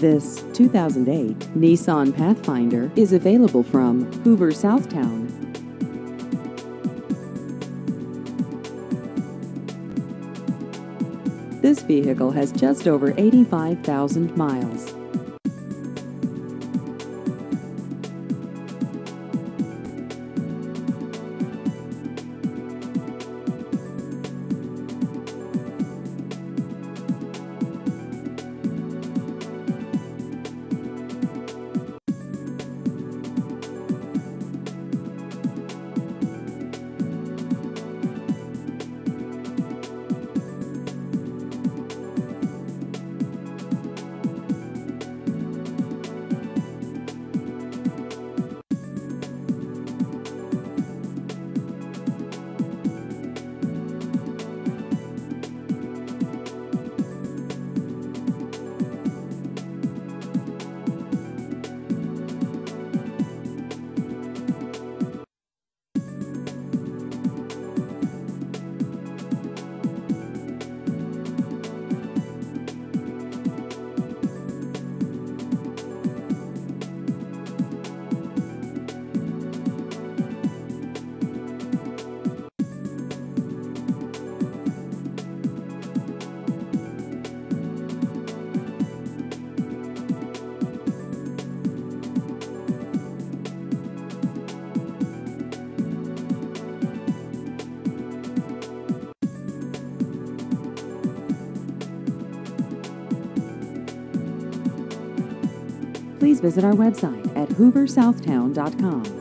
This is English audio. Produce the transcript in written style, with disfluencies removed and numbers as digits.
This 2008 Nissan Pathfinder is available from Hoover, Southtown. This vehicle has just over 85,000 miles. Please visit our website at hooversouthtown.com.